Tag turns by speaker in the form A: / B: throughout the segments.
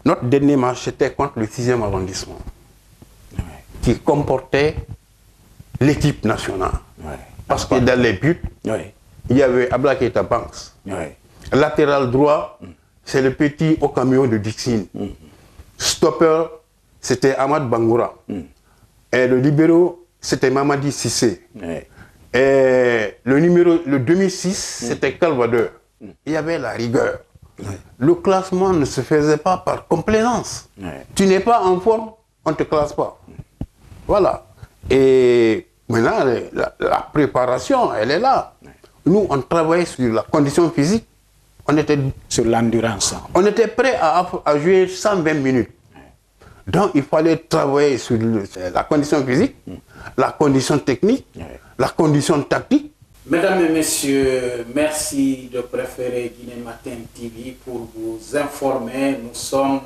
A: Notre dernier match, c'était contre le 6e arrondissement, qui comportait l'équipe nationale. Parce que dans les buts, il y avait Abla Keita Banks. Latéral droit, c'est le petit au camion de Dixine. Stopper, c'était Ahmad Bangoura. Et le libéro, c'était Mamadi Sissé. Et le 2006, c'était Calvadeur. Il y avait la rigueur. Le classement ne se faisait pas par complaisance. Tu n'es pas en forme, on ne te classe pas. Voilà. Et maintenant, la préparation, elle est là. Nous, on travaillait sur la condition physique. On était
B: sur l'endurance.
A: On était prêt à jouer 120 minutes. Donc, il fallait travailler sur la condition physique, la condition technique, la condition tactique.
B: Mesdames et messieurs, merci de préférer Guinée Matin TV pour vous informer. Nous sommes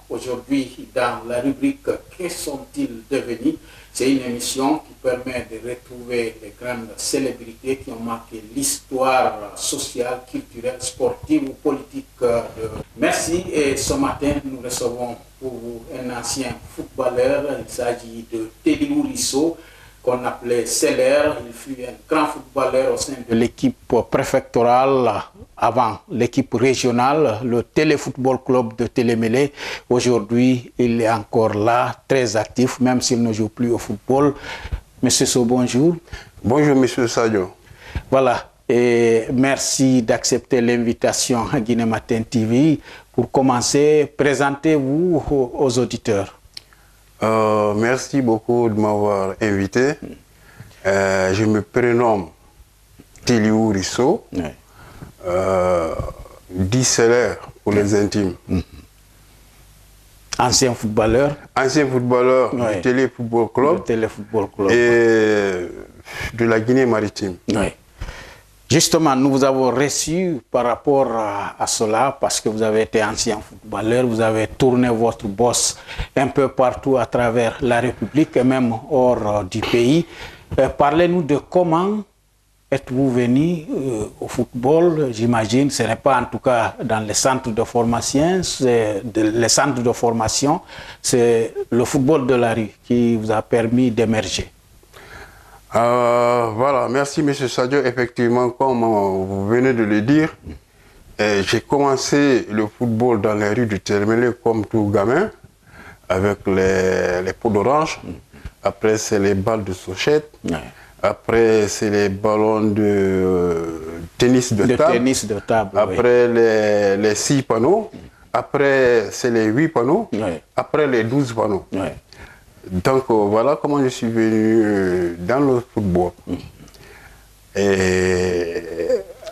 B: aujourd'hui dans la rubrique « Que sont-ils devenus ?» C'est une émission qui permet de retrouver les grandes célébrités qui ont marqué l'histoire sociale, culturelle, sportive ou politique. Merci. Et ce matin, nous recevons pour vous un ancien footballeur. Il s'agit de Téliou Risso, qu'on appelait Seller. Il fut un grand footballeur au sein de l'équipe préfectorale, avant l'équipe régionale, le Téléfootball Club de Télémélé. Aujourd'hui, il est encore là, très actif, même s'il ne joue plus au football. Monsieur So, bonjour.
A: Bonjour, monsieur Sadio.
B: Voilà, et merci d'accepter l'invitation à Guinée Matin TV. Pour commencer, présentez-vous aux auditeurs.
A: Merci beaucoup de m'avoir invité. Je me prénomme Téliou Risso, dit Seller pour les intimes.
B: Ancien footballeur.
A: Ancien footballeur du Téléfootball Club, et de la Guinée maritime.
B: Justement, nous vous avons reçu par rapport à cela parce que vous avez été ancien footballeur, vous avez tourné votre boss un peu partout à travers la République et même hors du pays. Parlez-nous de comment êtes-vous venu au football. J'imagine ce n'est pas en tout cas dans les centres de formation, c'est le football de la rue qui vous a permis d'émerger.
A: Voilà, merci M. Sadio. Effectivement, comme vous venez de le dire, j'ai commencé le football dans les rues du Télémélé comme tout gamin, avec les pots d'orange. Après, c'est les balles de sochette. Après, c'est les ballons de tennis de table. Après, les 6 panneaux. Après, c'est les 8 panneaux. Après, les 12 panneaux. Donc voilà comment je suis venu dans le football. Et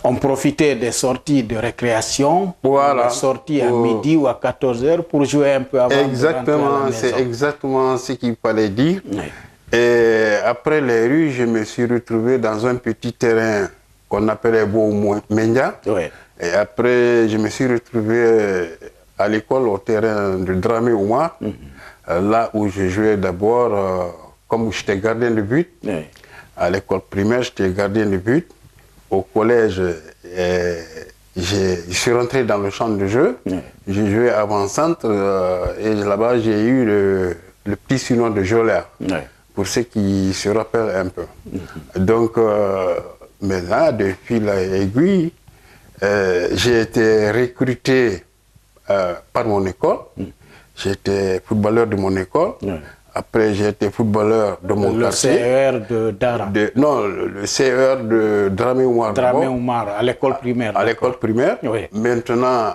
B: on profitait des sorties de récréation,
A: voilà,
B: des sorties à midi ou à 14h pour jouer un peu avant.
A: Exactement, c'est exactement ce qu'il fallait dire. Et après les rues, je me suis retrouvé dans un petit terrain qu'on appelait Mendia. Et après, je me suis retrouvé à l'école au terrain de Dramé Oumar. Là où je jouais d'abord, comme j'étais gardien de but, à l'école primaire, j'étais gardien de but. Au collège, je suis rentré dans le champ de jeu. J'ai joué avant-centre et là-bas, j'ai eu le petit surnom de Jolaire, pour ceux qui se rappellent un peu. Donc, maintenant, de fil à aiguille, j'ai été recruté par mon école. J'étais footballeur de mon école. Après, j'ai été footballeur de mon quartier.
B: Le CER de Dara.
A: Non, le CER de Dramé Oumar.
B: Dramé Oumar, à l'école primaire.
A: À l'école primaire. Maintenant,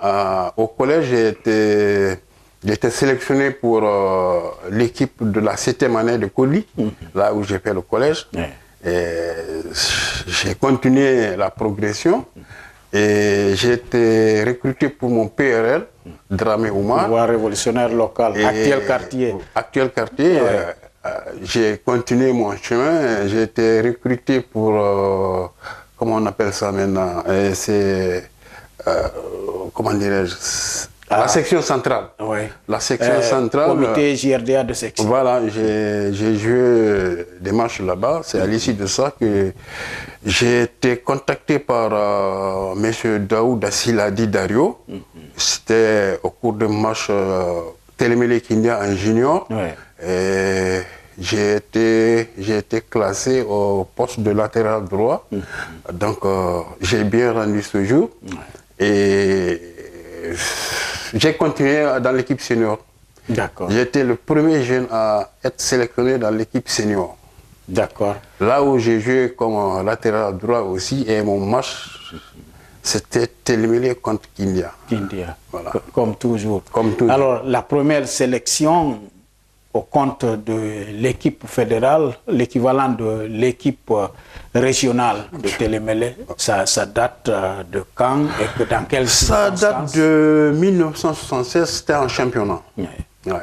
A: au collège, j'ai été sélectionné pour l'équipe de la 7e année de Koli, là où j'ai fait le collège. J'ai continué la progression. Et j'ai été recruté pour mon PRL, Dramé Oumar.
B: Pouvoir révolutionnaire local, actuel quartier.
A: Actuel quartier. J'ai continué mon chemin. J'ai été recruté pour, comment on appelle ça maintenant, c'est, comment dirais-je, La section centrale.
B: Oui.
A: La section centrale.
B: Comité JRDA de section.
A: Voilà, j'ai joué des matchs là-bas. C'est à l'issue de ça que j'ai été contacté par M. Daoud Assiladi Dario. C'était au cours de match Télémélé Kindia en junior. Et j'ai été classé au poste de latéral droit. Donc, j'ai bien rendu ce jour. Et j'ai continué dans l'équipe senior.
B: D'accord.
A: J'ai été le premier jeune à être sélectionné dans l'équipe senior.
B: D'accord.
A: Là où j'ai joué comme latéral droit aussi, et mon match, c'était Télémélé contre Kindia.
B: Kindia,
A: voilà.
B: Comme toujours.
A: Comme toujours.
B: Alors, la première sélection au compte de l'équipe fédérale, l'équivalent de l'équipe régionale de Télémélé, ça date de quand et dans quelles circonstances?
A: Ça date de 1976, c'était en championnat. Ouais.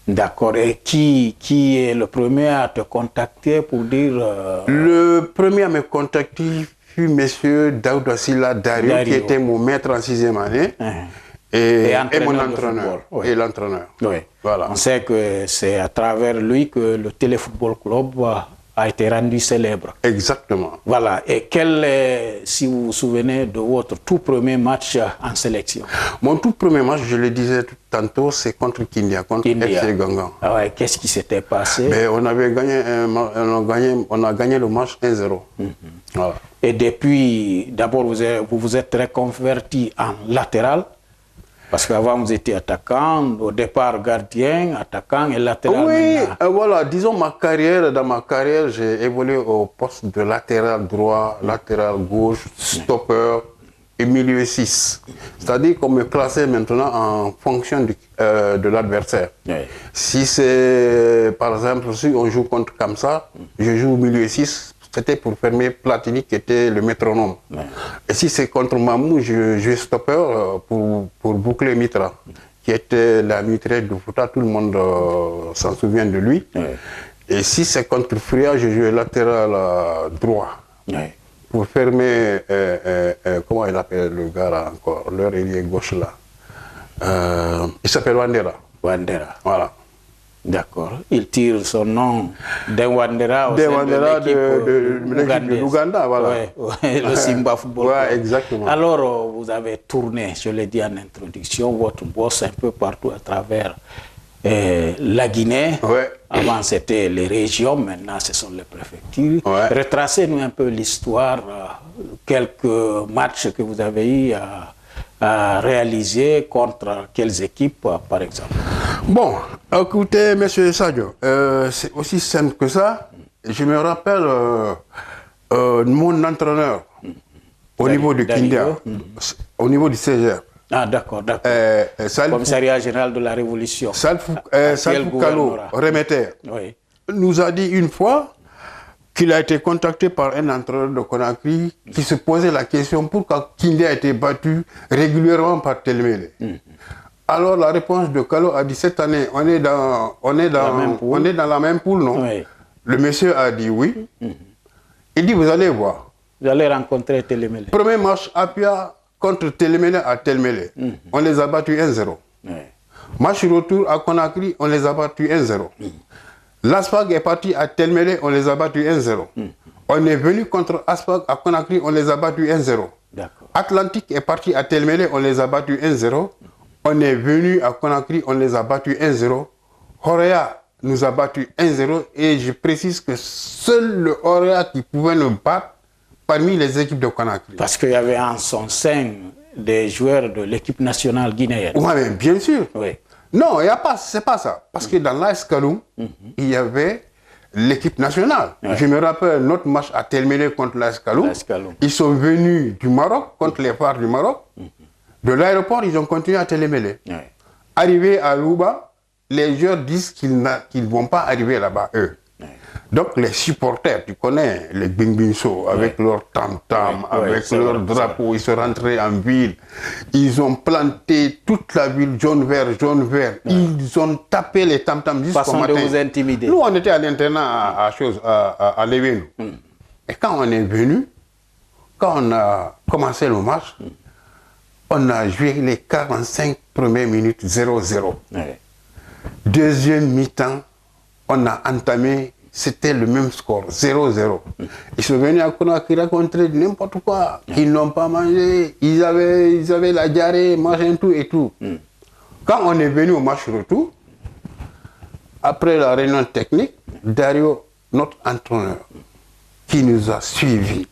B: D'accord. Et qui est le premier à te contacter pour dire...
A: Le premier à me contacter fut M. Daoud Assila Dario, qui était mon maître en 6e année. Et mon entraîneur.
B: Oui.
A: Et l'entraîneur.
B: Oui.
A: Voilà.
B: On sait que c'est à travers lui que le Téléfootball Club a été rendu célèbre.
A: Exactement.
B: Voilà. Et si vous vous souvenez de votre tout premier match en sélection?
A: Mon tout premier match, je le disais tantôt, c'est contre Kindia, contre FC Gangan.
B: Ah ouais, qu'est-ce qui s'était passé?
A: Mais on avait gagné, on a gagné le match 1-0. Voilà.
B: Et depuis, d'abord, vous vous êtes reconverti en latéral. Parce qu'avant, vous étiez attaquant, au départ gardien, attaquant et latéral.
A: Oui, voilà, disons dans ma carrière, j'ai évolué au poste de latéral droit, latéral gauche, stopper et milieu 6. C'est-à-dire qu'on me classait maintenant en fonction de l'adversaire. Oui. Si c'est, par exemple, si on joue contre Kamsa, je joue au milieu 6. C'était pour fermer Platini qui était le métronome. Ouais. Et si c'est contre Mamou, je joue stopper pour boucler Mitra, qui était la mitraille de Fouta, tout le monde s'en souvient de lui. Ouais. Et si c'est contre Fria, je joue latéral droit. Ouais. Pour fermer, comment il appelle le gars là encore, leur ailier gauche là. Il s'appelle Wandera.
B: Wandera.
A: Voilà.
B: D'accord. Il tire son nom d'un Wandera au sein de l'équipe de l'Ouganda, voilà. Ouais, le Simba Football.
A: Ouais, exactement.
B: Alors, vous avez tourné, je l'ai dit en introduction, votre boss un peu partout à travers la Guinée. Ouais. Avant, c'était les régions, maintenant, ce sont les préfectures. Ouais. Retracez-nous un peu l'histoire, quelques matchs que vous avez eu à réaliser contre quelles équipes, par exemple?
A: Bon, écoutez, M. Sadio, c'est aussi simple que ça. Je me rappelle mon entraîneur au niveau du Kindia, au niveau du CGR.
B: Ah, d'accord, d'accord. Commissariat général de la Révolution.
A: Salfou Kalo, remetteur, oui. Nous a dit une fois qu'il a été contacté par un entraîneur de Conakry qui se posait la question pourquoi Kindia a été battu régulièrement par Télémélé. Alors la réponse de Kalo a dit cette année on est dans la même poule, non? Oui. Le monsieur a dit oui. Il dit vous allez voir.
B: Vous allez rencontrer Télémélé.
A: Premier match Apia contre Télémélé à Télémélé. On les a battus 1-0. Oui. Match retour à Conakry, on les a battus 1-0. L'Aspag est parti à Télémélé, on les a battus 1-0. On est venu contre Aspag à Conakry, on les a battus 1-0. Atlantique est parti à Télémélé, on les a battus 1-0. On est venu à Conakry, on les a battus 1-0. Horea nous a battus 1-0 et je précise que seul le Horea qui pouvait nous battre parmi les équipes de Conakry.
B: Parce qu'il y avait en son sein des joueurs de l'équipe nationale guinéenne.
A: Oui, mais bien sûr. Oui. Non, il n'y a pas, c'est pas ça. Parce que dans l'AS Kaloum, il y avait l'équipe nationale. Ouais. Je me rappelle notre match à Télémélé contre l'AS Kaloum. Ils sont venus du Maroc contre les phares du Maroc. De l'aéroport, ils ont continué à Télémélé. Ouais. Arrivés à Louba, les joueurs disent qu'ils ne vont pas arriver là-bas, eux. Ouais. Donc les supporters, tu connais, les Bingbinso, avec leur tam-tam, avec leur drapeau, ils sont rentrés en ville. Ils ont planté toute la ville jaune-vert, jaune-vert. Ouais. Ils ont tapé les tam-tam jusqu'au matin.
B: De vous intimider.
A: Nous, on était à l'internat à Lévenou. Et quand on est venu, quand on a commencé le match, On a joué les 45 premières minutes 0-0. Deuxième mi-temps, on a entamé, c'était le même score, 0-0. Ils sont venus à Conakry raconter n'importe quoi. Ils n'ont pas mangé, ils avaient la diarrhée, machin, tout et tout. Quand on est venu au match retour, après la réunion technique, Dario, notre entraîneur, qui nous a suivis,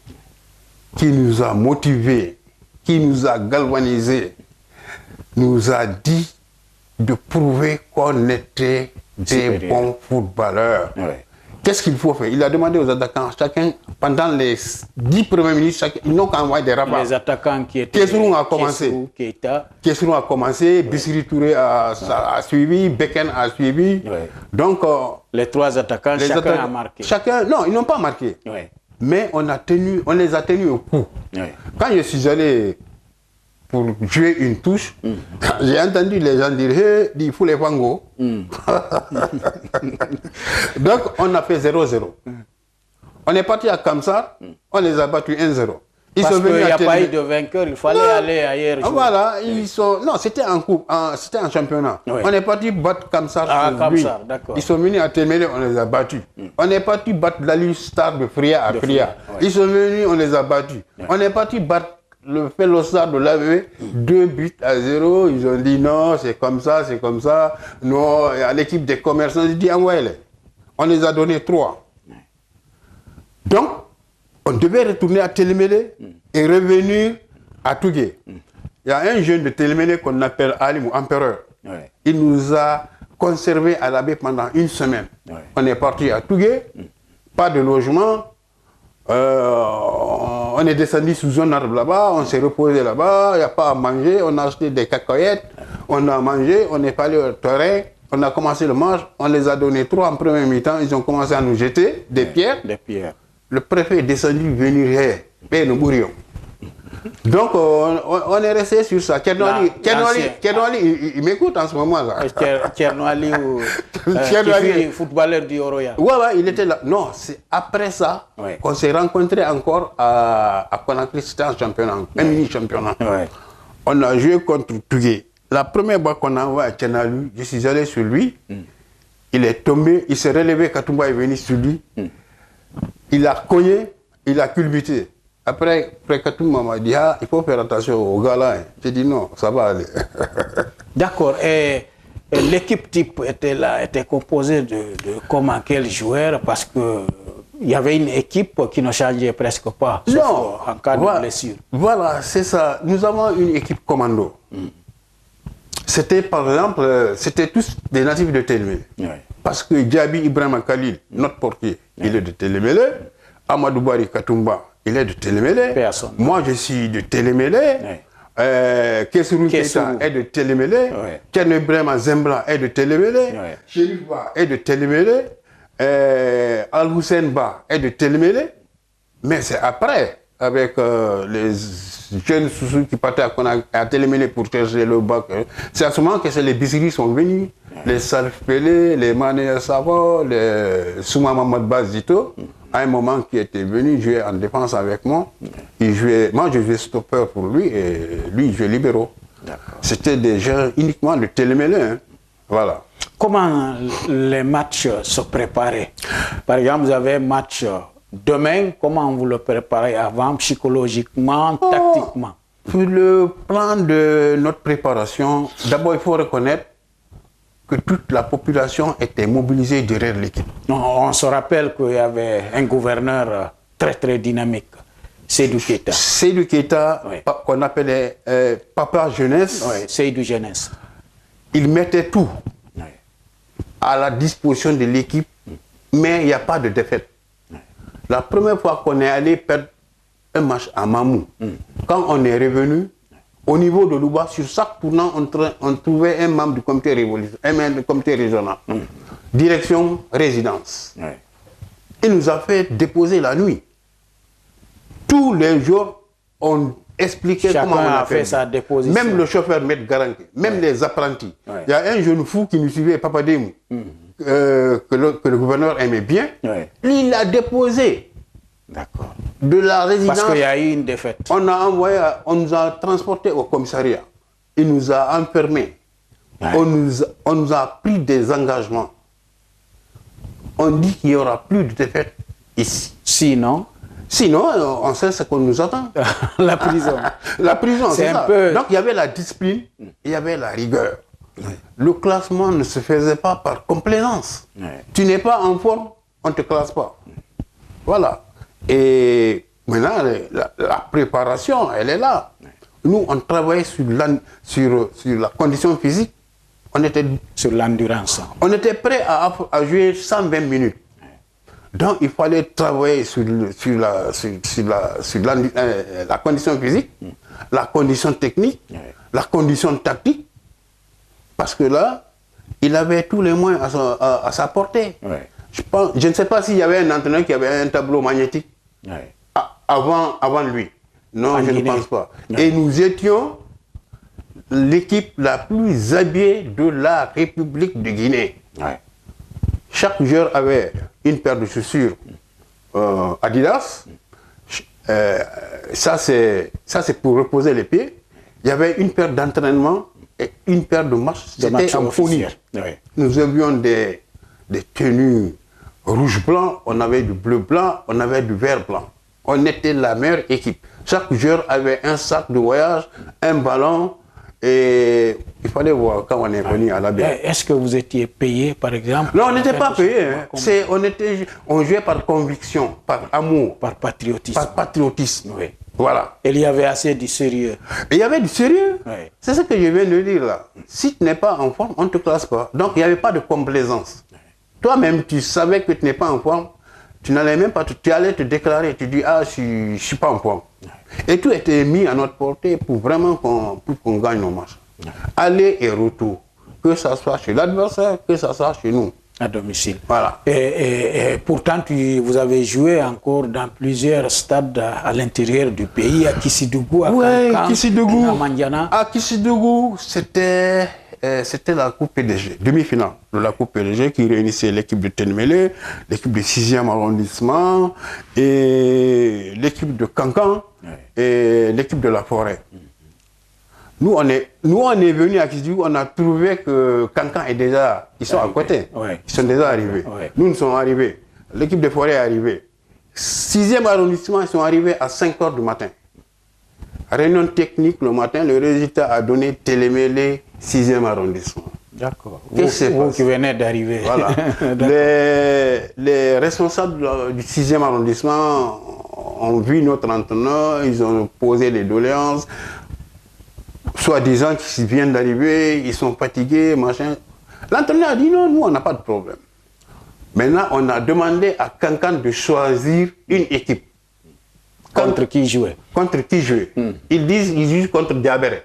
A: qui nous a motivés, qui nous a galvanisés, nous a dit de prouver qu'on était des bons footballeurs. Qu'est-ce qu'il faut faire? Il a demandé aux attaquants, chacun, pendant les 10 premières minutes, ils n'ont qu'à envoyer des rapports.
B: Les attaquants qui étaient...
A: Kessourou a commencé. Kessourou a commencé, Bissiri Touré a suivi, Beken a suivi. Donc...
B: les 3 attaquants, chacun a marqué.
A: Non, ils n'ont pas marqué. Mais on les a tenus au coup. Quand je suis allé pour jouer une touche, j'ai entendu les gens dire hey, il faut les fango. Donc on a fait 0-0. On est parti à Kamsar, on les a battus 1-0.
B: Parce qu'il n'y a pas eu de vainqueur, il fallait aller ailleurs.
A: Voilà, non, c'était en coupe, c'était en championnat. On est parti battre Kamsar. Ils sont venus à Témélé, on les a battus. On est parti battre l'Ali Star de Fria à Fria. Ils sont venus, on les a battus. On est parti battre le Fellow Star de l'AV, 2-0. Ils ont dit non, c'est comme ça, c'est comme ça. Non, à l'équipe des commerçants, ils ont dit envoyez-les. On les a donné 3. Donc, on devait retourner à Télémélé et revenir à Tougué. Il y a un jeune de Télémélé qu'on appelle Alim ou Empereur. Il nous a conservé à la baie pendant 1 semaine. On est parti à Tougué, pas de logement. On est descendu sous un arbre là-bas, on s'est reposé là-bas, il n'y a pas à manger, on a acheté des cacahuètes, on a mangé, on est allé au terrain, on a commencé le match, on les a donné 3 en premier mi-temps, ils ont commencé à nous jeter des pierres. Le préfet est descendu venir et nous mourions. Donc on est resté sur ça. Kernouali, il m'écoute en ce moment là.
B: Kernouali qui footballeur du Oroya.
A: Ouais, il était là. Non, c'est après ça qu'on s'est rencontrés encore à Conakry, c'était un championnat, un mini-championnat. On a joué contre Tougué. La première fois qu'on a envoyé à Kernouali, je suis allé sur lui. Il est tombé, il s'est relevé, Katumba est venu sur lui. Il a cogné, il a culbuté. Après Katumba m'a dit, il faut faire attention aux gars là. J'ai dit non, ça va aller.
B: D'accord. Et l'équipe type était composée de comment, quels joueurs? Parce que il y avait une équipe qui ne changeait presque pas, sauf en cas de blessure. Voilà,
A: c'est ça. Nous avons une équipe commando. C'était par exemple, c'était tous des natifs de Télémélé. Parce que Djabi Ibrahim Khalil, notre portier, il est de Télémélé. Amadou Bari Katumba, il est de Télémélé. Moi, je suis de Télémélé. Kessourou Keita est de Télémélé. Tcherno Ibrahim Zembla est de Télémélé. Chérif Ba est de Télémélé. Al-Hussein Ba est de Télémélé. Mais c'est après, avec les jeunes Soussou qui partaient à Télémélé pour chercher le bac. C'est à ce moment que les Bissiri sont venus. Les Salif Pelé, les Mané Savo, les Souma Mamad Bazito. À un moment qui était venu jouer en défense avec moi, moi je jouais stopper pour lui et lui il jouait libéraux. C'était des gens uniquement de Télémélé. Voilà.
B: Comment les matchs se préparaient? Par exemple, vous avez un match demain, comment vous le préparez avant, psychologiquement, tactiquement?
A: Sur le plan de notre préparation, d'abord il faut reconnaître que toute la population était mobilisée derrière l'équipe.
B: On se rappelle qu'il y avait un gouverneur très très dynamique, Seydou Keita.
A: Seydou Keita, qu'on appelait Papa Jeunesse.
B: Seydou Jeunesse.
A: Il mettait tout à la disposition de l'équipe, mais il n'y a pas de défaite. La première fois qu'on est allé perdre un match à Mamou, quand on est revenu, au niveau de Louba, sur chaque tournant, on trouvait un membre du comité régional. Direction résidence. Il nous a fait déposer la nuit. Tous les jours, on expliquait comment on a fait
B: sa déposition.
A: Même le chauffeur Maître Garanké, même les apprentis. Il y a un jeune fou qui nous suivait, Papademou, que le gouverneur aimait bien. Lui, il l'a déposé.
B: D'accord.
A: de la résidence.
B: Parce qu'il y a eu une défaite.
A: On nous a transportés au commissariat. Il nous a enfermés. Ouais. On nous a pris des engagements. On dit qu'il n'y aura plus de défaite ici.
B: Sinon,
A: on sait ce qu'on nous attend.
B: La prison.
A: La prison, c'est ça.
B: Peu...
A: Donc il y avait la discipline, il y avait la rigueur. Ouais. Le classement ne se faisait pas par complaisance. Ouais. Tu n'es pas en forme, on ne te classe pas. Voilà. Et maintenant, la préparation, elle est là. Ouais. Nous, on travaillait sur la condition physique. On était
B: sur l'endurance.
A: On était prêt à jouer 120 minutes. Donc, il fallait travailler sur la condition physique, la condition technique, la condition tactique. Parce que là, il avait tous les moyens à sa portée. Ouais. Je ne sais pas s'il y avait un entraîneur qui avait un tableau magnétique avant lui. Non, je ne pense pas. Ouais. Et nous étions l'équipe la plus habillée de la République de Guinée. Ouais. Chaque joueur avait une paire de chaussures Adidas. Ça, c'est pour reposer les pieds. Il y avait une paire d'entraînement et une paire de marche. C'était en fourni. Ouais. Nous avions des tenues rouge-blanc, on avait du bleu-blanc, on avait du vert-blanc. On était la meilleure équipe. Chaque joueur avait un sac de voyage, un ballon, et il fallait voir quand on est venu à la baie.
B: Est-ce que vous étiez payé, par exemple?
A: Non, on n'était pas payé. On jouait par conviction, par amour.
B: Par patriotisme.
A: Par patriotisme, oui. Voilà.
B: Et il y avait assez du sérieux.
A: Il y avait du sérieux. Oui. C'est ce que je viens de dire là. Si tu n'es pas en forme, on ne te classe pas. Donc il n'y avait pas de complaisance. Oui. Toi-même, tu savais que tu n'es pas en forme. Tu n'allais même pas, tu allais te déclarer, tu dis, ah, je ne suis pas en forme. Et tout était mis à notre portée pour vraiment qu'on gagne nos matchs. Aller et retour, que ça soit chez l'adversaire, que ça soit chez nous.
B: À domicile.
A: Voilà.
B: Et pourtant, vous avez joué encore dans plusieurs stades à l'intérieur du pays, à Kissidougou, à
A: Kissidougou,
B: à Mandiana.
A: À Kissidougou, c'était la Coupe PDG, demi-finale de la Coupe PDG qui réunissait l'équipe de Ténémélé, l'équipe du 6e arrondissement, et l'équipe de Cancan, et l'équipe de la Forêt. Nous, on est venus à Kissidougou, on a trouvé que Cancan est déjà, ils sont à côté, ils sont déjà arrivés. Nous, nous sommes arrivés, l'équipe de Forêt est arrivée. 6e arrondissement, ils sont arrivés à 5 h du matin. Réunion technique le matin, le résultat a donné Télémélé, 6e arrondissement.
B: D'accord. Vous qui venez d'arriver.
A: Voilà. les responsables du 6e arrondissement ont vu notre entraîneur, ils ont posé des doléances, soi-disant qu'ils viennent d'arriver, ils sont fatigués, machin. L'entraîneur a dit non, nous on n'a pas de problème. Maintenant, on a demandé à Cancan de choisir une équipe.
B: Contre qui jouer?
A: Contre qui jouer. Ils jouent contre Diabéré.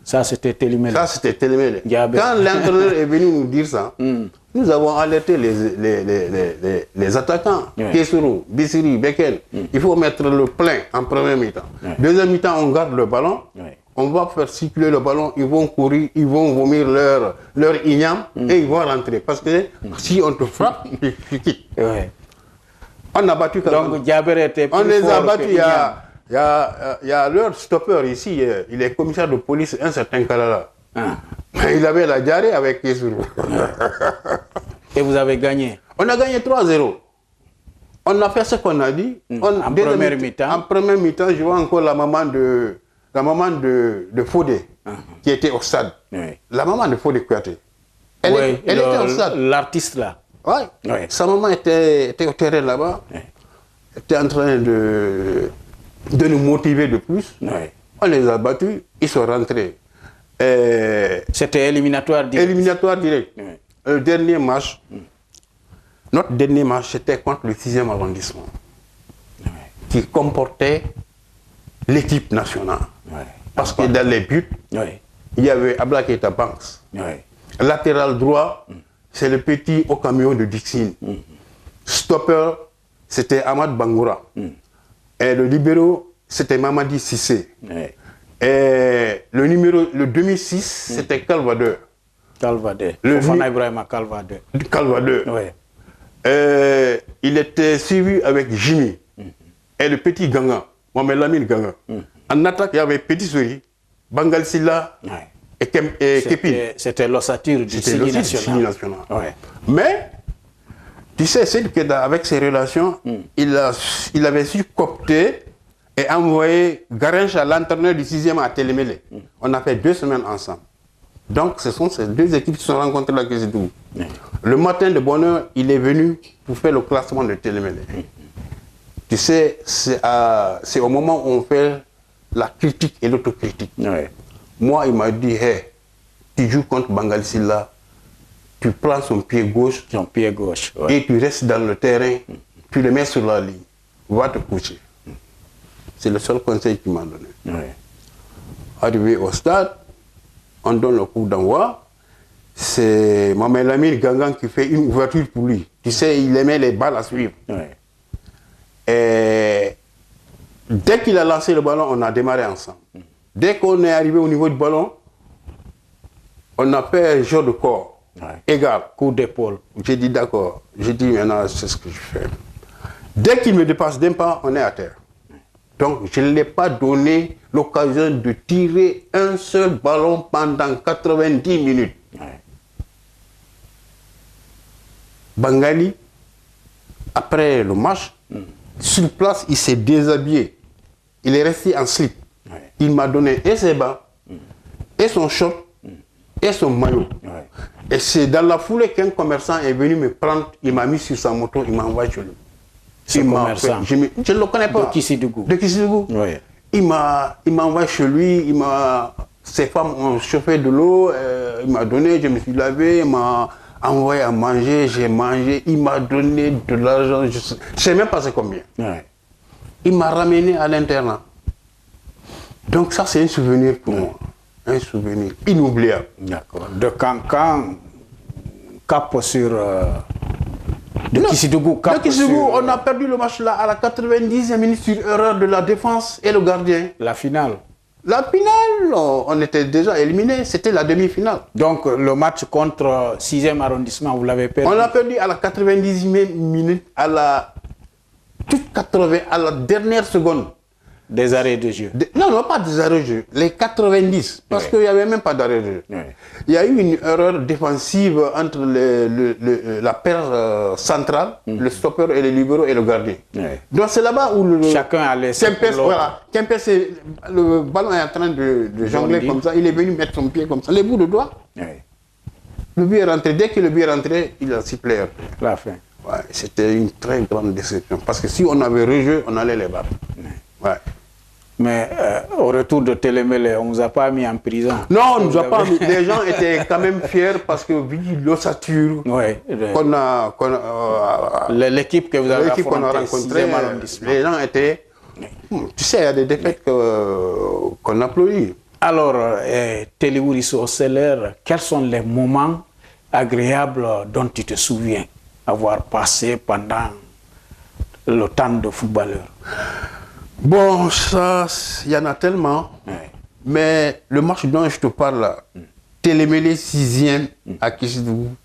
B: Ça, c'était Télémélé.
A: Ça, c'était Télémélé. Quand l'entraîneur est venu nous dire ça, nous avons alerté les attaquants, Kessuru, Bissiri, Beken. Il faut mettre le plein en première mi-temps. Deuxième mi-temps, on garde le ballon. On va faire circuler le ballon, ils vont courir, ils vont vomir leur igname et ils vont rentrer. Parce que si on te frappe, tu quittes. On a battu.
B: Donc Diabéré était plus
A: on les a
B: fort
A: battus. Il y a leur stopper ici, il est commissaire de police, un certain Kalala. Il avait la diarrhée avec Kessuru.
B: Et vous avez gagné?
A: On a gagné 3-0. On a fait ce qu'on a dit.
B: En première mi-temps.
A: En première mi-temps, je vois encore la maman de Fodé, qui était au stade. La maman de Fodé Kouyaté. Elle était au stade.
B: L'artiste là.
A: Oui. Sa maman était au terrain là-bas. Elle était en train de nous motiver de plus. On les a battus, ils sont rentrés.
B: C'était éliminatoire direct.
A: Éliminatoire direct. Le dernier match, notre dernier match, c'était contre le 6e arrondissement, qui comportait l'équipe nationale. Parce que dans les buts, il y avait Abla Keita Banks. Latéral droit, c'est le petit au camion de Dixine. Stopper, c'était Ahmad Bangoura. Et le libéro, c'était Mamadi Sissé. Et le demi-6, c'était Calvadeur.
B: Fofana Ibrahima Calvadeur.
A: Il était suivi avec Jimmy. et le petit Ganga, Mohamed Lamine Ganga. En attaque, il y avait Petit Sori, Bangal Silla et Kepin.
B: C'était l'ossature du Sili national.
A: Ouais. Mais, tu sais, c'est que avec ses relations, il avait su coopter et envoyer Garinche à l'entraîneur du 6e à Télémélé. On a fait 2 semaines ensemble. Donc, ce sont ces 2 équipes qui se sont rencontrées là. Le matin de bonne heure, il est venu pour faire le classement de Télémélé. Tu sais, c'est au moment où on fait la critique et l'autocritique. Moi, il m'a dit, hey, tu joues contre Bangal Silla, tu prends son pied gauche, et tu restes dans le terrain, tu le mets sur la ligne, va te coucher. C'est le seul conseil qu'il m'a donné. Arrivé au stade, on donne le coup d'envoi. C'est Mohamed Lamine Gangan qui fait une ouverture pour lui. Tu sais, il aimait les balles à suivre. Et dès qu'il a lancé le ballon, on a démarré ensemble. Dès qu'on est arrivé au niveau du ballon, on a fait un jeu de corps. Égal.
B: Coup d'épaule.
A: J'ai dit d'accord. J'ai dit maintenant, c'est ce que je fais. Dès qu'il me dépasse d'un pas, on est à terre. Donc, je ne l'ai pas donné l'occasion de tirer un seul ballon pendant 90 minutes. Bangali, après le match, sur place, il s'est déshabillé. Il est resté en slip. Il m'a donné et ses bas, et son short, et son maillot. Et c'est dans la foulée qu'un commerçant est venu me prendre, il m'a mis sur sa moto, il m'a envoyé chez lui.
B: Ce commerçant.
A: Je ne le connais pas.
B: De Kissidougou.
A: Il m'a envoyé chez lui, ses femmes ont chauffé de l'eau, il m'a donné, je me suis lavé, il m'a envoyé à manger, j'ai mangé, il m'a donné de l'argent, je ne sais même pas c'est combien. Il m'a ramené à l'internat. Donc ça, c'est un souvenir pour moi. Un souvenir inoubliable.
B: D'accord. De Cancan, cap sur... De Kissidougou,
A: on a perdu le match là à la 90e minute sur erreur de la défense et le gardien.
B: La finale.
A: La finale, on était déjà éliminé, c'était la demi-finale.
B: Donc le match contre 6e arrondissement, vous l'avez perdu?
A: On l'a perdu à la 90e minute, à la dernière seconde.
B: Des arrêts de jeu?
A: Non, pas des arrêts de jeu, les 90, parce qu'il n'y avait même pas d'arrêt de jeu. Il y a eu une erreur défensive entre la paire centrale, le stopper et le libéraux et le gardien. Donc c'est là-bas où
B: chacun a laissé
A: Kempes, le ballon est en train de jongler comme ça, il est venu mettre son pied comme ça, les bouts de doigts. Le but est rentré, dès que le but est rentré, il a sifflé.
B: La fin.
A: C'était une très grande déception, parce que si on avait rejoué, on allait les battre.
B: Mais au retour de Télémélé, on ne nous a pas mis en prison.
A: Non, on ne nous a pas mis. Les gens étaient quand même fiers parce que vu l'ossature qu'on a...
B: l'équipe que vous avez rencontrée,
A: les gens étaient... Tu sais, il y a des défaites qu'on applaudit.
B: Alors, Téléourisso Seller, quels sont les moments agréables dont tu te souviens avoir passé pendant le temps de footballeur?
A: Bon, ça, il y en a tellement. Mais le match dont je te parle là, Télémélé 6e à Kissidougou,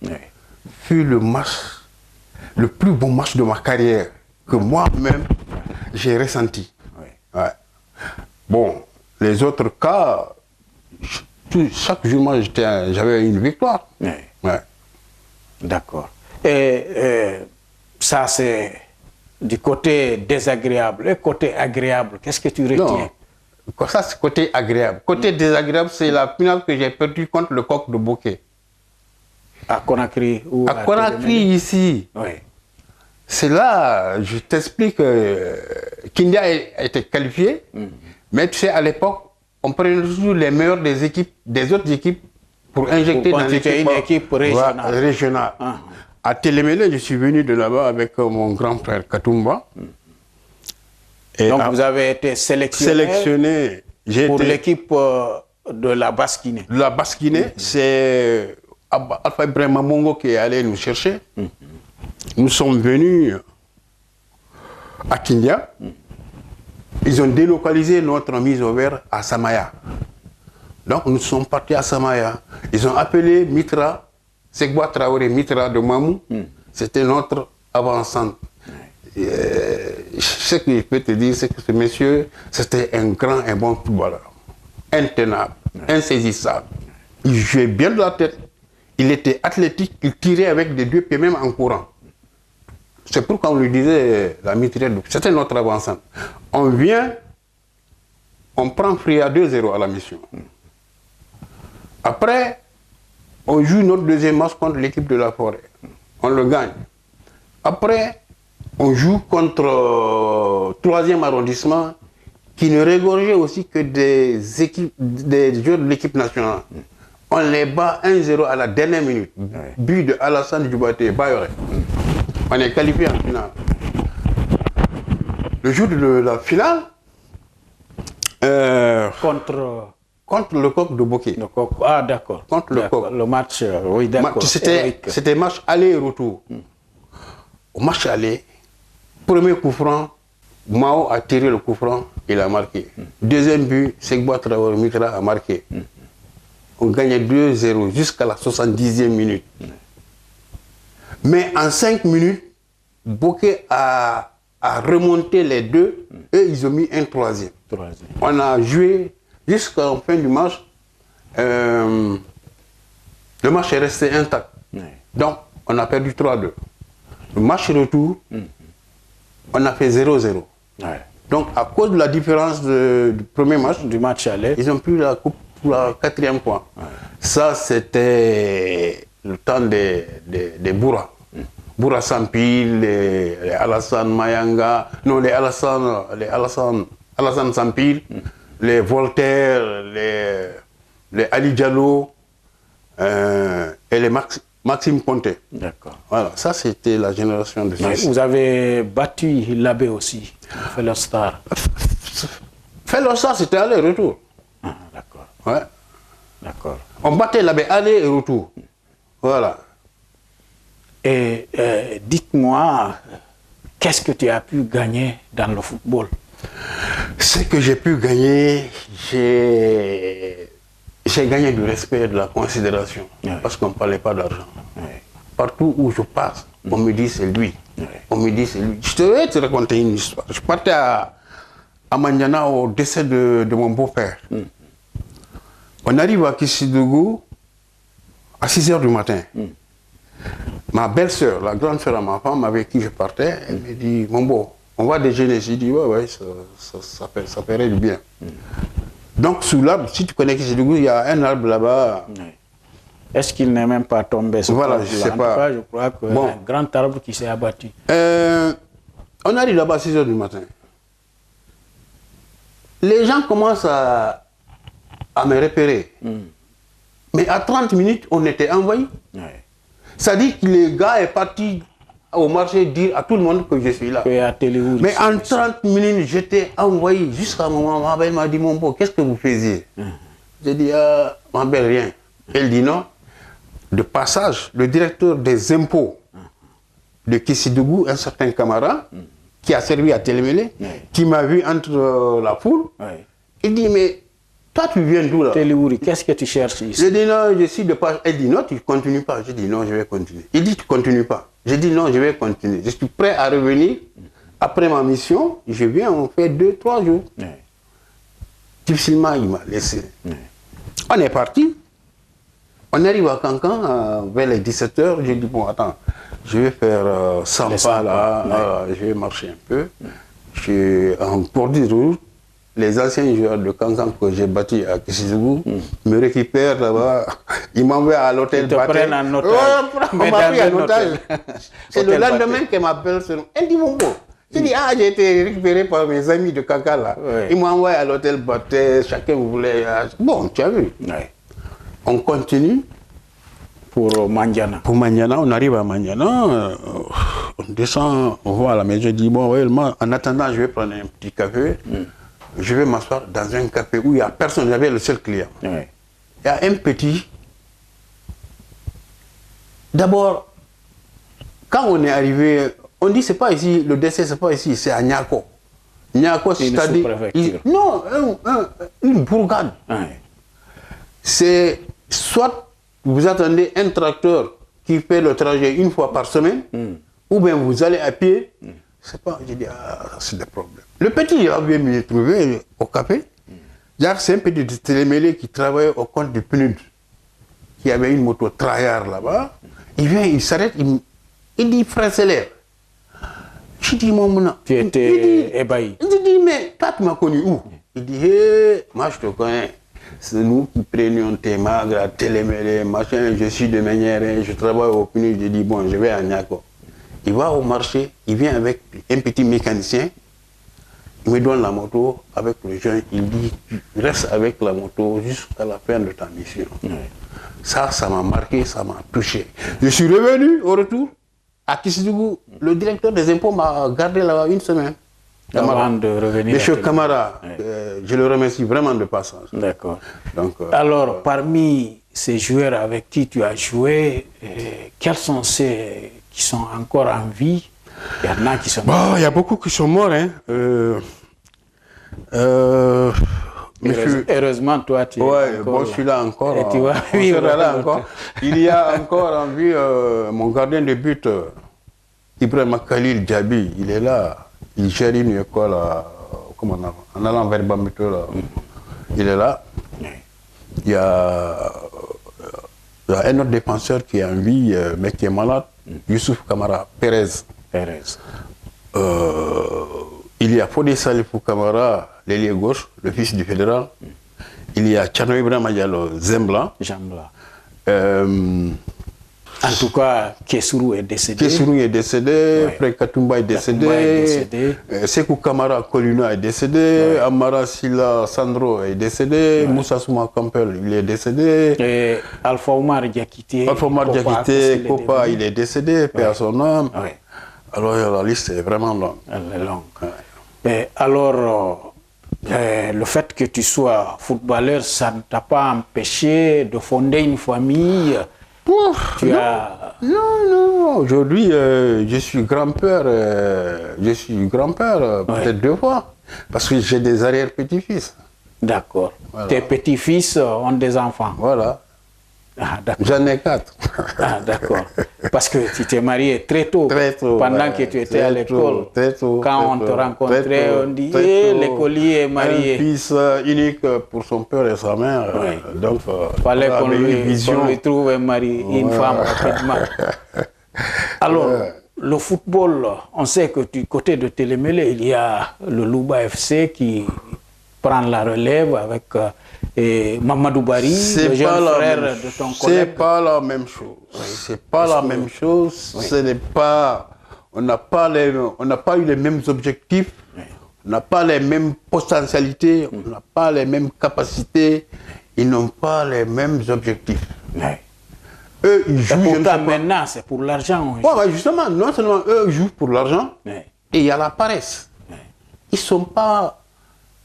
A: fut le plus bon match de ma carrière que moi-même j'ai ressenti. Bon, les autres cas, chaque jour, moi, j'avais une victoire.
B: D'accord. Et ça, c'est du côté désagréable. Et côté agréable, qu'est-ce que tu retiens?
A: Non, ça, c'est côté agréable. Côté désagréable, c'est la finale que j'ai perdue contre le Coq de Bokeh.
B: À Conakry ou
A: à Conakry, ici. C'est là, je t'explique, Kindia a été qualifié, mais tu sais, à l'époque, on prenait toujours les meilleurs des autres équipes pour injecter dans
B: une équipe régionale.
A: À Télémélé, je suis venu de là-bas avec mon grand frère Katumba.
B: Et donc vous avez été sélectionné pour l'équipe de la Basse-Guinée.
A: La Basse-Guinée, c'est Alpha Ibrahima Mongo qui est allé nous chercher. Nous sommes venus à Kindia. Ils ont délocalisé notre mise au vert à Samaya. Donc nous sommes partis à Samaya. Ils ont appelé Mitra, Segbois Traoré Mitra de Mamou. C'était notre avançante. ce que je peux te dire, c'est que ce monsieur, c'était un grand et bon footballeur. Intenable, insaisissable. Il jouait bien de la tête. Il était athlétique, il tirait avec des deux pieds, même en courant. C'est pourquoi on lui disait la mitraillette. C'était notre avancement. On vient, on prend Fria 2-0 à la mission. Après, on joue notre deuxième match contre l'équipe de la Forêt. On le gagne. Après, on joue contre troisième arrondissement qui ne régorgeait aussi que des joueurs de l'équipe nationale. On les bat 1-0 à la dernière minute. But de Alassane Djoubaté, Bayore. On est qualifié en finale. Le jour de la finale, contre le Coq de Bokeh.
B: Ah, d'accord.
A: Contre le Coq.
B: Le match, oui, d'accord.
A: C'était match aller et retour. Au match aller, premier coup franc, Mao a tiré le coup franc, il a marqué. Deuxième but, Segba Traoré Mitra a marqué. On gagnait 2-0 jusqu'à la 70e minute. Mais en 5 minutes, Bokeh a remonté les deux et ils ont mis un troisième. On a joué jusqu'à la fin du match. Le match est resté intact. Donc, on a perdu 3-2. Le match retour, on a fait 0-0. Donc, à cause de la différence du premier match,
B: du match aller,
A: ils ont pris la coupe pour la 4e fois. Ça, c'était le temps des Bourra. Bourra Sampil, les Alassane Mayanga, non, les Alassane Sampil, les Voltaire, les Ali Diallo et les Maxime Conté.
B: D'accord.
A: Voilà, ça c'était la génération de Suisse.
B: Vous avez battu Labé aussi, Feller Star.
A: Feller Star, c'était aller-retour.
B: Ah, d'accord.
A: Ouais.
B: D'accord.
A: On battait Labé aller et retour. Voilà.
B: Et dites-moi, qu'est-ce que tu as pu gagner dans le football?
A: Ce que j'ai pu gagner, j'ai gagné du respect et de la considération. Parce qu'on ne parlait pas d'argent. Partout où je passe, on me dit c'est lui. On me dit c'est lui. Je vais te raconter une histoire. Je partais à Mandiana au décès de mon beau-père. On arrive à Kissidougou à 6h du matin. Ma belle-sœur, la grande sœur à ma femme avec qui je partais, elle me dit, mon beau, on va déjeuner. J'ai dit, ouais, ça ferait du bien. Donc, sous l'arbre, si tu connais Kissidougou, il y a un arbre là-bas.
B: Est-ce qu'il n'est même pas tombé?
A: Voilà, je ne sais pas.
B: Cas, je crois que un grand arbre qui s'est abattu.
A: On arrive là-bas à 6h du matin. Les gens commencent à me repérer. Mais à 30 minutes, on était envahis. Ça dit que le gars est parti au marché dire à tout le monde que je suis là. Mais en 30 minutes, j'étais envoyé jusqu'à un moment. Ma belle m'a dit, mon beau, qu'est-ce que vous faisiez? J'ai dit, ma belle, rien. Elle dit non. De passage, le directeur des impôts de Kissidougou, un certain camarade, qui a servi à Télémélé, qui m'a vu entre la foule, il dit, mais toi, tu viens d'où là?
B: Téléouri, qu'est-ce que tu cherches ici?
A: Je dis non, je suis de pas. Elle dit non, tu ne continues pas. Je dis non, je vais continuer. Il dit tu ne continues pas. Je dis non, je vais continuer. Je suis prêt à revenir. Après ma mission, je viens, on fait 2-3 jours. Difficilement, il m'a laissé. On est parti. On arrive à Cancan vers les 17h. J'ai dit bon, attends, je vais faire 100 pas là. Je vais marcher un peu. Je suis en cours de route. Les anciens joueurs de Cancan que j'ai bâtis à Kissidougou me récupèrent là-bas. Ils m'envoient à l'hôtel.
B: Ils te prennent en otage.
A: On m'a pris en otage. C'est le lendemain que ma belle-sœur. Elle dit mon beau. Je dis j'ai été récupéré par mes amis de Cancan là. Ils m'ont envoyé à l'hôtel Baté. Chacun voulait. Bon, tu as vu. On continue.
B: Pour Mandiana.
A: Pour Mandiana, on arrive à Mandiana. On descend, on va à la maison. Je dis bon, réellement, en attendant, je vais prendre un petit café. Je vais m'asseoir dans un café où il n'y a personne, j'avais le seul client. Il y a un petit. D'abord, quand on est arrivé, on dit c'est pas ici, le décès c'est pas ici, c'est à Niako. Niako, c'est-à-dire. Non, une bourgade. C'est soit vous attendez un tracteur qui fait le trajet une fois par semaine, ou bien vous allez à pied C'est pas, j'ai dit, c'est des problèmes. Le petit, il a bien me trouvé au café. C'est un petit de télémêlé qui travaillait au compte du PNUD, qui avait une moto Traillard là-bas. Il vient, il s'arrête, il dit, frère Célère. Je dis, mon
B: tu étais ébahi.
A: Il dit, mais toi, tu m'as connu où? Il dit, hé, moi je te connais. C'est nous qui prenions tes magres à télémêlé, machin, je suis de manière, je travaille au PNUD. Je dis, bon, je vais à Niako. Il va au marché, il vient avec un petit mécanicien. Il me donne la moto avec le jeune, il dit, tu restes avec la moto jusqu'à la fin de ta mission. Ça m'a marqué, ça m'a touché. Je suis revenu au retour à Kissidougou. Le directeur des impôts m'a gardé là-bas une semaine.
B: Avant de revenir.
A: Monsieur Camara, je le remercie vraiment de passage.
B: D'accord. Alors, parmi ces joueurs avec qui tu as joué, quels sont ceux qui sont encore en vie? Il y en a qui sont morts.
A: Il y a beaucoup qui sont morts. Hein.
B: Heureusement, toi, tu es encore
A: je suis là encore.
B: Et tu vas vivre
A: là encore. Il y a encore en vie mon gardien de but, Ibrahim Khalil Djabi. Il est là. Il gère une école en allant vers Bamito. Il est là. Il y a un autre défenseur qui est en vie, mais qui est malade, Youssouf Kamara Perez. Il y a Fodé Salifou Kamara, l'ailier gauche, le fils du fédéral. Il y a Tchano Ibrahima Diallo Zembla.
B: En tout cas, Kessourou est décédé.
A: Frère Katumba est décédé. Sekou Kamara Koluna est décédé. Amara Silla Sandro est décédé. Moussa Souma Kampel, il est décédé.
B: Et Alpha Omar Diakité,
A: Kopa, il est décédé, paix à son âme. Alors la liste est vraiment longue.
B: Elle est longue. Et alors, le fait que tu sois footballeur, ça ne t'a pas empêché de fonder une famille?
A: Non. Aujourd'hui, je suis grand-père. Peut-être 2 fois. Parce que j'ai des arrière-petits-fils.
B: D'accord. Voilà. Tes petits-fils ont des enfants.
A: Voilà. J'en ai 4.
B: D'accord. Parce que tu t'es marié très tôt. Pendant que tu étais à l'école. Quand on te rencontrait, on dit l'écolier est marié.
A: Un fils unique pour son père et sa mère. Donc,
B: fallait qu'on lui trouve un mari, une femme rapidement. Alors, le football, on sait que du côté de Télémélé, il y a le Louba FC qui prend la relève avec Mamadou Bari, le jeune frère de ton collègue.
A: C'est pas la même chose. C'est pas la même chose. Ce n'est pas. On n'a pas eu les mêmes objectifs. On n'a pas les mêmes potentialités. On n'a pas les mêmes capacités. Ils n'ont pas les mêmes objectifs. Eux, ils jouent.
B: Pourtant, maintenant, c'est pour l'argent.
A: Justement, non seulement eux jouent pour l'argent, et il y a la paresse. Ils sont pas.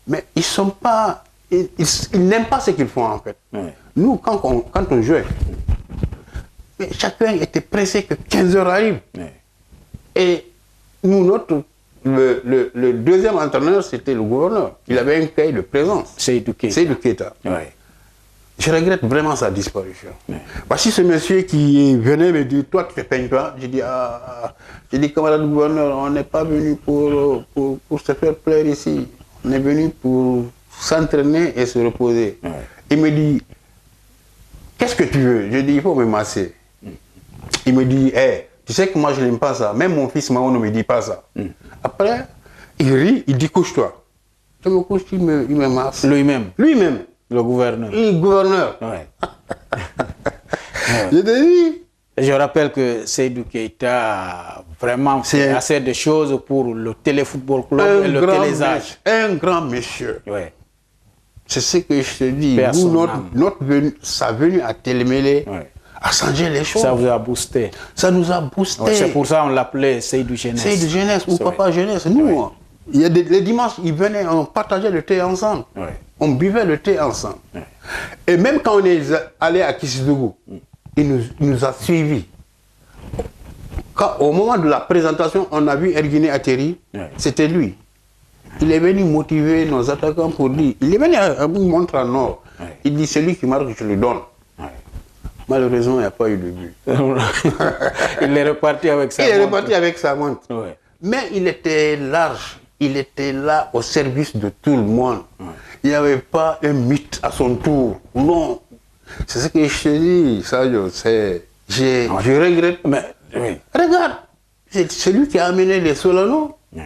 A: Mais ils sont pas. Ils n'aiment pas ce qu'ils font en fait. Nous, quand on jouait, chacun était pressé que 15 heures arrivent. Et nous, le deuxième entraîneur, c'était le gouverneur. Il avait un cahier de présence.
B: Seydou
A: Keita. Je regrette vraiment sa disparition. Voici ce monsieur qui venait me dire, toi tu te peignes pas. J'ai dit, camarade gouverneur, on n'est pas venu pour se faire plaire ici. On est venu pour s'entraîner et se reposer. Il me dit, qu'est-ce que tu veux? Je dis, il faut me masser. Il me dit, tu sais que moi je n'aime pas ça. Même mon fils Mao ne me dit pas ça. Après, il rit, il dit, couche-toi. Je me couche, il me masse.
B: Lui-même. Le gouverneur.
A: Le gouverneur. Je te dis.
B: Je rappelle que Seydou Keita a vraiment fait assez de choses pour le Téléfootball Club et le Télésage.
A: Un grand monsieur. C'est ce que je te dis. Nous, sa venue à Télémélé a changé les choses.
B: Ça vous a boosté.
A: Ça nous a boosté.
B: C'est pour ça qu'on l'appelait Seydou Jeunesse.
A: Seydou Jeunesse ou Papa Jeunesse. Nous, il y a les dimanches, ils venaient, on partageait le thé ensemble. On buvait le thé ensemble. Et même quand on est allé à Kissidougou, il nous a suivis. Au moment de la présentation, on a vu Erguiné atterrir. C'était lui. Il est venu motiver nos attaquants pour dire. Il est venu à nous montrer en or. Il dit, celui qui marque, je le donne. Malheureusement, il n'y a pas eu de but.
B: Il est reparti avec sa montre.
A: Il est reparti avec sa montre. mais il était large. Il était là au service de tout le monde. Il n'y avait pas un mythe à son tour. Non. C'est ce que je te dis. Ça, je sais. Je regrette. Mais, oui. Regarde. C'est celui qui a amené les Solano. Oui.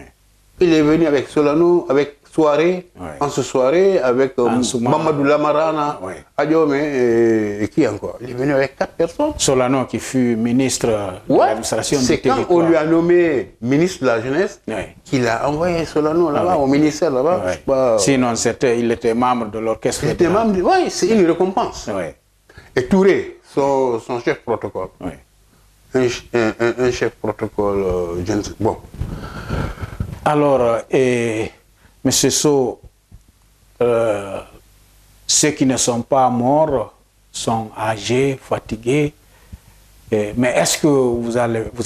A: Il est venu avec Solano, avec Soirée, en ce soirée, avec Mamadou Lamarana, Adiome et qui encore. Il est venu avec 4 personnes.
B: Solano qui fut ministre de l'administration du territoire.
A: C'est quand on lui a nommé ministre de la jeunesse qu'il a envoyé Solano là-bas, au ministère là-bas.
B: Sinon, il était membre de l'orchestre.
A: Il était membre, c'est une récompense. Et Touré, son chef protocole. Un chef protocole, bon.
B: Alors, M. Sow, ceux qui ne sont pas morts sont âgés, fatigués. Mais est-ce que vous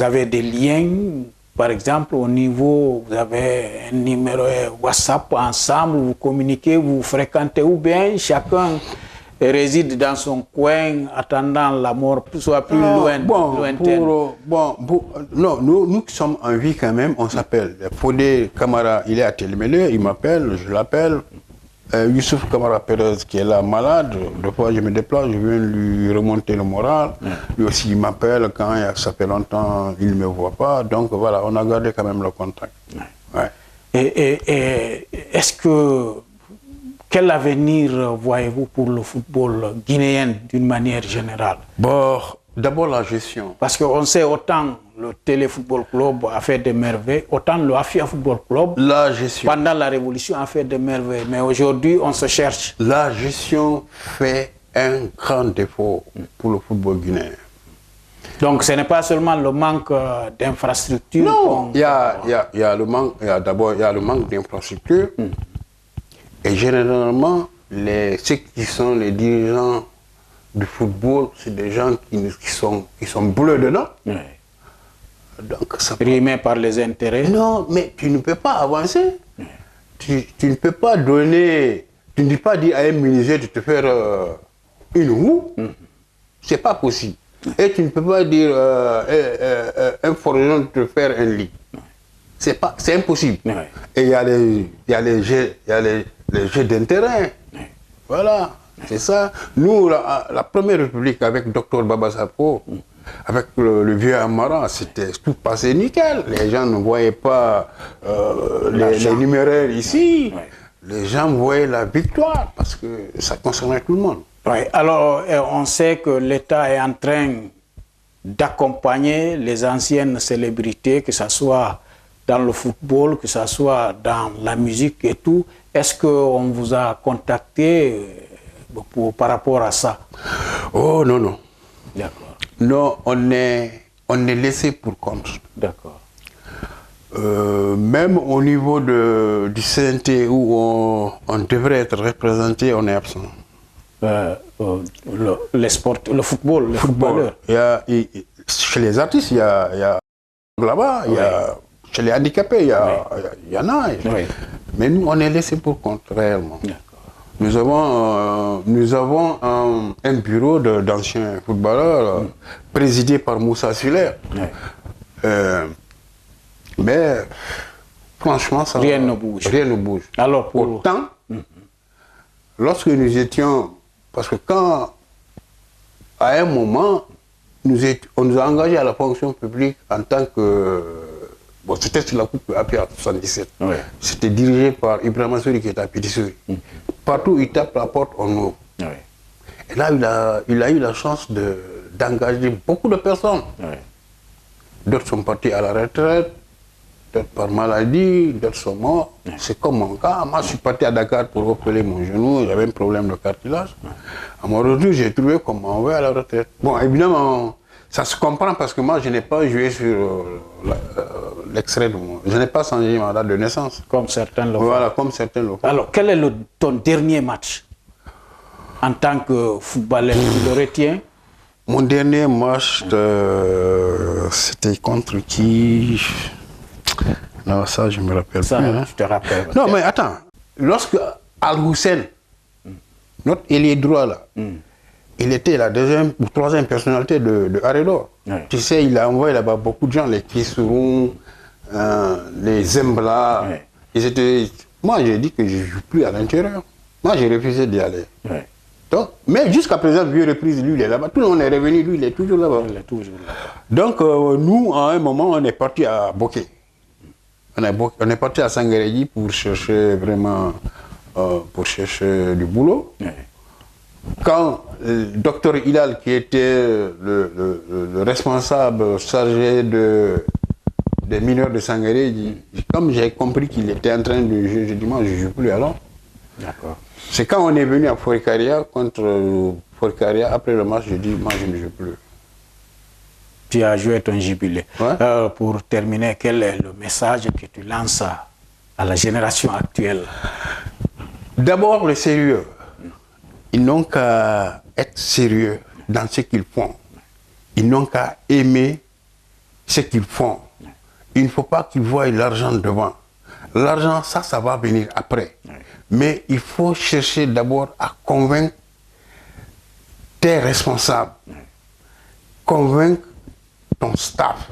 B: avez des liens, par exemple, au niveau, vous avez un numéro WhatsApp ensemble, vous communiquez, vous fréquentez, ou bien chacun réside dans son coin, attendant la mort soit plus lointaine?
A: Non, nous qui sommes en vie quand même, on s'appelle. Fodé Kamara, il est à Télémélé, il m'appelle, je l'appelle. Youssouf Kamara Perez qui est là malade, deux fois je me déplace, je viens lui remonter le moral. Lui aussi il m'appelle quand ça fait longtemps, il ne me voit pas. Donc voilà, on a gardé quand même le contact.
B: Et est-ce que... Quel avenir voyez-vous pour le football guinéen d'une manière générale?
A: Bon, d'abord la gestion.
B: Parce qu'on sait autant le Téléfootball Club a fait des merveilles, autant le Afia Football Club,
A: la gestion.
B: Pendant la Révolution, a fait des merveilles. Mais aujourd'hui, on se cherche.
A: La gestion fait un grand défaut pour le football guinéen.
B: Donc ce n'est pas seulement le manque d'infrastructures.
A: Non, il y a le manque, d'abord il y a le manque d'infrastructures. Et généralement, ceux qui sont les dirigeants du football, c'est des gens qui sont bleus dedans. Donc,
B: rimés par les intérêts.
A: Non, mais tu ne peux pas avancer. Tu ne peux pas donner... Tu ne peux pas dire à un menuisier de te faire une roue. C'est pas possible. Et tu ne peux pas dire à un forgeron de te faire un lit. C'est impossible. Et il y a les jeux d'intérêt. Voilà, c'est ça. Nous, la première république avec Dr Baba Sapo, avec le vieux Amara, c'était tout passé nickel. Les gens ne voyaient pas les numéraires ici. Les gens voyaient la victoire parce que ça concernait tout le monde.
B: Alors, on sait que l'État est en train d'accompagner les anciennes célébrités, que ce soit dans le football, que ce soit dans la musique et tout. Est-ce qu'on vous a contacté par rapport à ça?
A: Oh non, non.
B: D'accord.
A: Non, on est laissé pour compte.
B: D'accord.
A: Même au niveau du CNT où on devrait être représenté, on est absent.
B: Le football, les footballeurs.
A: Chez les artistes, il y a là-bas, il y a... Chez les handicapés, il y en a. Mais nous, on est laissé pour compte, réellement. Nous avons un bureau d'anciens footballeurs présidé par Moussa Sulaire. Mais franchement,
B: rien ne bouge.
A: Rien ne bouge.
B: Alors
A: Pourtant, lorsque nous étions... Parce que quand, à un moment, on nous a engagés à la fonction publique en tant que... Bon, c'était sur la coupe APA 77. C'était dirigé par Ibrahima Souri qui était à Pétissouri. Partout où il tape la porte, on ouvre. Et là, il a eu la chance d'engager beaucoup de personnes. D'autres sont partis à la retraite, d'autres par maladie, d'autres sont morts. C'est comme mon cas. Moi, je suis parti à Dakar pour opérer mon genou, j'avais un problème de cartilage. À mon retour, j'ai trouvé qu'on m'a envoyé à la retraite. Bon, évidemment, ça se comprend parce que moi, je n'ai pas joué sur l'extrait de moi. Je n'ai pas changé ma date de naissance.
B: Comme certains le font.
A: Voilà, comme certains le font.
B: Alors, quel est ton dernier match en tant que footballeur? Tu le retiens?
A: Mon dernier match, c'était contre qui? Non, ça, je ne me rappelle
B: ça,
A: plus. Hein.
B: Je te rappelle.
A: Non, mais attends. Lorsque Al-Hussein, notre ailier droit là, il était la deuxième ou troisième personnalité de Arédor. Tu sais, il a envoyé là-bas beaucoup de gens, les Kissourou, les Zembla. Moi, j'ai dit que je ne joue plus à l'intérieur. Moi, j'ai refusé d'y aller. Ouais. Donc, mais jusqu'à présent, vieux reprise, lui, il est là-bas. Tout le monde est revenu, lui, il est toujours là-bas. Donc, nous, à un moment, on est parti à Boké. On est parti à Sangarédi pour chercher vraiment du boulot. Ouais. Quand le docteur Hilal, qui était le responsable chargé des mineurs de Sangarédi, comme j'ai compris qu'il était en train de jouer, j'ai dit, moi, je ne joue plus alors. D'accord. C'est quand on est venu à Forcaria contre Forcaria, après le match, je dis, moi, je ne joue plus.
B: Tu as joué ton jubilé. Ouais. Pour terminer, quel est le message que tu lances à la génération actuelle?
A: D'abord, le sérieux. Ils n'ont qu'à être sérieux dans ce qu'ils font. Ils n'ont qu'à aimer ce qu'ils font. Il ne faut pas qu'ils voient l'argent devant. L'argent, ça va venir après. Mais il faut chercher d'abord à convaincre tes responsables, convaincre ton staff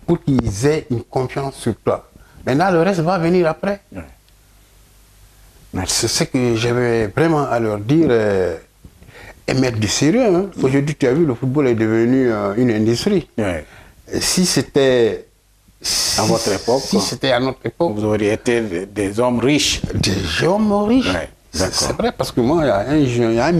A: pour qu'ils aient une confiance sur toi. Maintenant, le reste va venir après. C'est ce que j'avais vraiment à leur dire et mettre du sérieux. Hein. Aujourd'hui, tu as vu, le football est devenu une industrie. Si c'était
B: à votre époque,
A: si c'était à notre époque,
B: vous auriez été des hommes riches.
A: Des hommes riches. C'est vrai, parce que moi, il y a un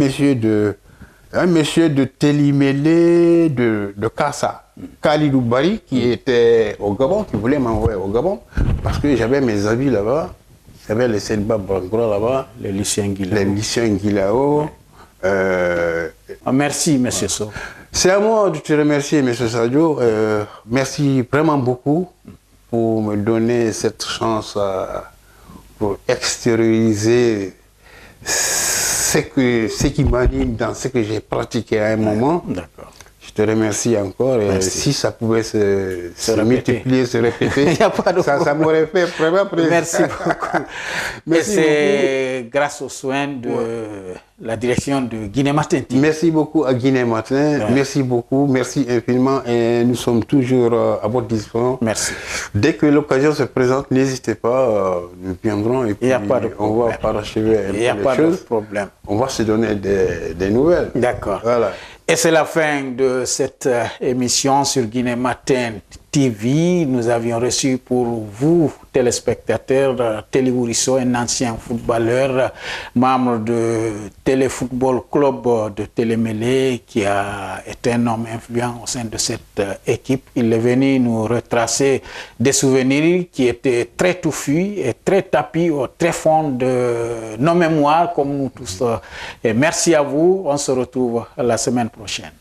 A: monsieur de Télimélé, de Kassa, Khalidou Bari, qui était au Gabon, qui voulait m'envoyer au Gabon, parce que j'avais mes amis là-bas. J'avais les Senba Brangora là-bas.
B: Les Lucien Guilao.
A: Les Lucien Guilao.
B: Merci, M. So.
A: C'est à moi de te remercier, M. Sadio. Merci vraiment beaucoup pour me donner cette chance pour extérioriser ce qui m'anime dans ce que j'ai pratiqué à un moment. D'accord. Je te remercie encore. Et si ça pouvait se multiplier, se répéter, ça m'aurait fait vraiment plaisir.
B: Merci beaucoup. Et c'est grâce aux soins de la direction de Guinée Matin.
A: Merci beaucoup à Guinée Matin. Merci beaucoup. Merci infiniment. Et nous sommes toujours à votre disposition.
B: Merci.
A: Dès que l'occasion se présente, n'hésitez pas. Nous viendrons et puis on va parachever un peu les choses. Il n'y a pas de problème. On va se donner des nouvelles.
B: D'accord. Voilà. Et c'est la fin de cette émission sur Guinée Matin TV. Nous avions reçu pour vous, téléspectateurs, Télé Ourisso, un ancien footballeur, membre de Téléfootball Club de Télémélé, qui a été un homme influent au sein de cette équipe. Il est venu nous retracer des souvenirs qui étaient très touffus et très tapis au très fond de nos mémoires, comme nous tous. Et merci à vous. On se retrouve la semaine prochaine.